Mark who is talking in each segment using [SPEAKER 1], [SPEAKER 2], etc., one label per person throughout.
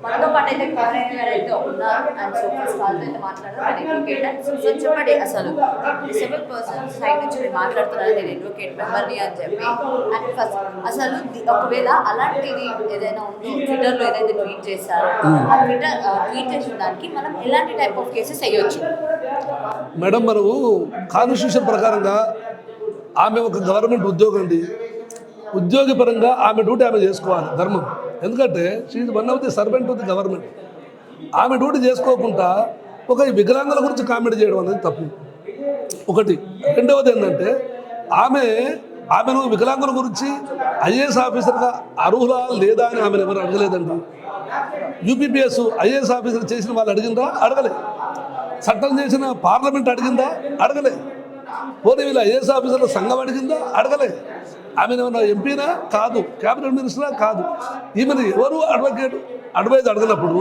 [SPEAKER 1] మనతో పాటు అయితే ఎవరైతే ఉన్నారు అండ్ సో ఫస్ట్ వాళ్ళతో అయితే మాట్లాడారు. సో చెప్పండి, అసలు డిసేబుల్ పర్సన్ సైడ్ నుంచి మీరు మాట్లాడుతున్నారు, నేను అడ్వకేట్ మెంబర్ని అని చెప్పి. అండ్ ఫస్ట్ అసలు ఒకవేళ అలాంటిది ఏదైనా ఉందో ట్విట్టర్లో ఏదైతే ట్వీట్ చేశారో ఆ ట్వీట్ చేసిన దానికి మనం ఎలాంటి టైప్ ఆఫ్ కేసెస్ వేయొచ్చు?
[SPEAKER 2] మేడం, మనము కాన్స్టిట్యూషన్ ప్రకారంగా ఆమె ఒక గవర్నమెంట్ ఉద్యోగం అండి. ఉద్యోగి పరంగా ఆమె డ్యూటీ ఆమె చేసుకోవాలి, ధర్మం. ఎందుకంటే she's one of the servant of the government. ఆమె డ్యూటీ చేసుకోకుండా ఒక వికలాంగుల గురించి కామెంట్ చేయడం అనేది తప్పు ఒకటి. రెండవది ఏంటంటే ఆమెను వికలాంగుల గురించి ఐఏఎస్ ఆఫీసర్గా అర్హులా లేదా అని ఆమెను ఎవరు అడగలేదండి. యూపీపీఎస్ ఐఏఎస్ ఆఫీసర్ చేసిన వాళ్ళు అడిగిందా? అడగలే. చట్టం చేసిన పార్లమెంట్ అడిగిందా? అడగలే. పోనీ వీళ్ళు ఐఏఎస్ ఆఫీసర్ల సంఘం అడిగిందా? అడగలే. ఆమె ఏమన్నా ఎంపీనా? కాదు. క్యాబినెట్ మినిస్టరా? కాదు. ఈమెను ఎవరు అడ్వైజ్ అడగనప్పుడు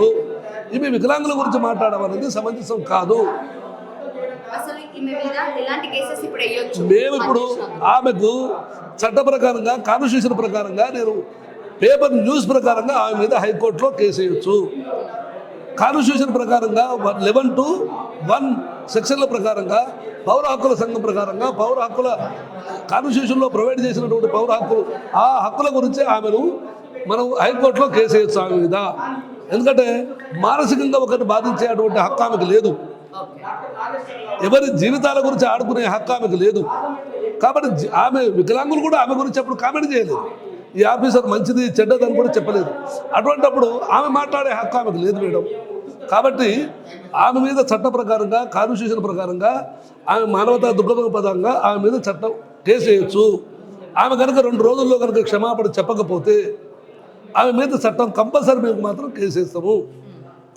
[SPEAKER 2] ఈమె వికలాంగుల గురించి మాట్లాడడం అనేది సమంజసం కాదు. మేము ఇప్పుడు ఆమెకు చట్ట ప్రకారంగా కాన్స్టిట్యూషన్ ప్రకారంగా నేను పేపర్ న్యూస్ ప్రకారంగా ఆమె మీద హైకోర్టులో కేసు వేయచ్చు. కాన్స్టిట్యూషన్ ప్రకారంగా 11(1) సెక్షన్ల ప్రకారంగా పౌర హక్కుల సంఘం ప్రకారంగా పౌర హక్కుల కాన్స్టిట్యూషన్లో ప్రొవైడ్ చేసినటువంటి పౌర హక్కులు ఆ హక్కుల గురించి ఆమెను మనం హైకోర్టులో కేసు వేయచ్చు ఆమె మీద. ఎందుకంటే మానసికంగా ఒకరిని బాధించేటువంటి హక్కు ఆమెకు లేదు. ఎవరి జీవితాల గురించి ఆడుకునే హక్కు ఆమెకు లేదు. కాబట్టి ఆమె వికలాంగులు కూడా ఆమె గురించి అప్పుడు కామెంట్ చేయలేదు. ఈ ఆఫీసర్ మంచిది చెడ్డదని కూడా చెప్పలేదు. అటువంటిప్పుడు ఆమె మాట్లాడే హక్కు ఆమెకు లేదు మేడం. కాబట్టి ఆమె మీద చట్ట ప్రకారంగా కాన్స్టిట్యూషన్ ప్రకారంగా ఆమె మానవతా దృక్పథంగా ఆమె మీద చట్టం కేసు వేయచ్చు. ఆమె కనుక 2 రోజుల్లో కనుక క్షమాపణ చెప్పకపోతే ఆమె మీద చట్టం కంపల్సరీ మేము మాత్రం కేసు వేస్తాము,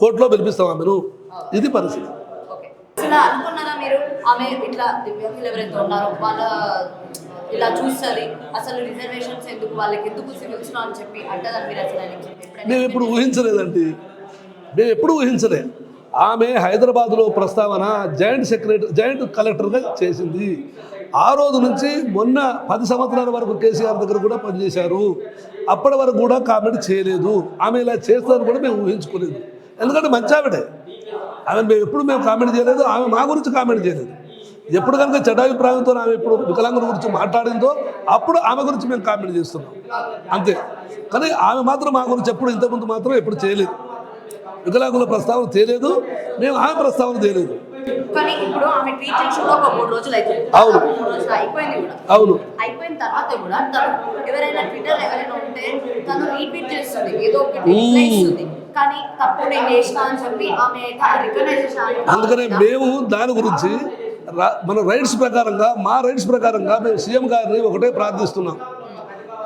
[SPEAKER 2] కోర్టులో పిలిపిస్తాం ఆమెను. ఇది పరిస్థితి.
[SPEAKER 1] మీరు ఆమె ఇట్లా దివ్యాంగులు ఎవరైతే ఉన్నారో వాళ్ళ ఇలా చూస్తుంది, అసలు రిజర్వేషన్స్ ఎందుకు, వాళ్ళకి ఎందుకు సివిల్స్ అని చెప్పి అంటదని మీరు అసలు
[SPEAKER 2] మేము ఎప్పుడు ఊహించలేదండి. మేము ఎప్పుడు ఊహించలే. ఆమె హైదరాబాద్లో ప్రస్తావన జాయింట్ కలెక్టర్గా చేసింది. ఆ రోజు నుంచి మొన్న 10 సంవత్సరాల వరకు కేసీఆర్ దగ్గర కూడా పనిచేశారు. అప్పటి వరకు కూడా కామెంట్ చేయలేదు. ఆమె ఇలా చేస్తారని కూడా మేము ఊహించుకోలేదు. ఎందుకంటే మంచి ఆవిడే. మేము ఎప్పుడు కామెంట్ చేయలేదు. ఆమె మా గురించి కామెంట్ చేయలేదు. ఎప్పుడు కనుక చెడ్డాభిప్రాయంతో ఆమె ఇప్పుడు వికలాంగుల గురించి మాట్లాడిందో అప్పుడు ఆమె గురించి మేము కామెంట్ చేస్తున్నాం అంతే. కానీ ఆమె మాత్రం మా గురించి ఎప్పుడు ఇంతకుముందు మాత్రం ఎప్పుడు చేయలేదు. వికలాంగుల ప్రస్తావన తేలేదు, మేము ఆమె ప్రస్తావన తేలేదు. అవును అవును.
[SPEAKER 1] అయిపోయిన తర్వాత కూడా ఎవరైనా ట్విట్టర్ ఎవరైనా ఉంటే తను రీట్వీట్ చేస్తుంది, ఏదో ఒకటి కానీ తప్పు నేను చేసిన అని చెప్పి ఆమె రికగ్నైజేషన్.
[SPEAKER 2] అందుకనే మేము దాని గురించి మన రైట్స్ ప్రకారంగా మా రైట్స్ ప్రకారంగా మేము సీఎం గారిని ఒకటే ప్రార్థిస్తున్నాం.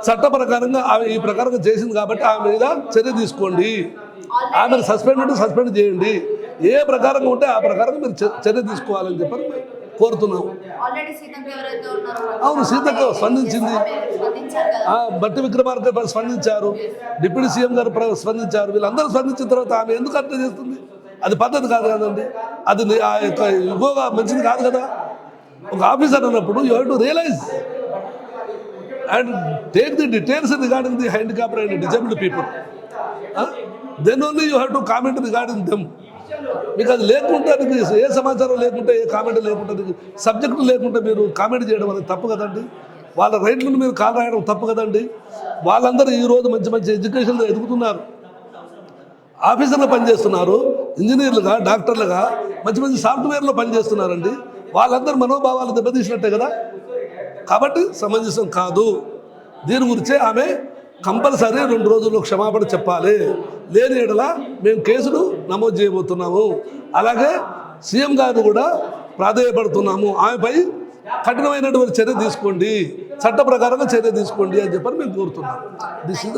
[SPEAKER 2] చట్ట ప్రకారంగా ఆమె ఈ ప్రకారంగా చేసింది కాబట్టి ఆమె మీద చర్య తీసుకోండి. ఆమెను సస్పెండ్ చేయండి. ఏ ప్రకారంగా ఉంటే ఆ ప్రకారంగా మీరు చర్య తీసుకోవాలని చెప్పని కోరుతున్నాం. అవును, సీతక్క స్పందించింది, బట్టి విక్రమార్క స్పందించారు, డిప్యూటీ సీఎం గారు స్పందించారు. వీళ్ళందరూ స్పందించిన తర్వాత ఆమె ఎందుకు అర్థం చేస్తుంది? అది పద్ధతి కాదు కదండి. అది ఆ యొక్క యుగోగా మంచిది కాదు కదా. ఒక ఆఫీసర్ అన్నప్పుడు you have to realise and take the details regarding the handicapped and disabled people. Then only you have to comment regarding them. మీకు అది లేకుంటే ఏ సమాచారం లేకుంటే, ఏ కామెంట్ లేకుంటే, సబ్జెక్టు లేకుంటే మీరు కామెంట్ చేయడం అనేది తప్పు కదండి. వాళ్ళ రైట్లను మీరు కాల్ రాయడం తప్పు కదండి. వాళ్ళందరూ ఈరోజు మంచి మంచి ఎడ్యుకేషన్లో ఎదుగుతున్నారు, ఆఫీసర్లు పనిచేస్తున్నారు, ఇంజనీర్లుగా, డాక్టర్లుగా, మంచి మంచి సాఫ్ట్వేర్లో పనిచేస్తున్నారండి. వాళ్ళందరూ మనోభావాలు దెబ్బతీసినట్టే కదా. కాబట్టి సమంజసం కాదు. దీని గురించే ఆమె కంపల్సరీ 2 రోజుల్లో క్షమాపణ చెప్పాలి. లేని ఎడల మేము కేసులు నమోదు చేయబోతున్నాము. అలాగే సీఎం గారు కూడా ప్రాధేయపడుతున్నాము, ఆమెపై కఠినమైనటువంటి చర్య తీసుకోండి, చట్ట ప్రకారంగా చర్య తీసుకోండి అని చెప్పని మేము కోరుతున్నాము. This is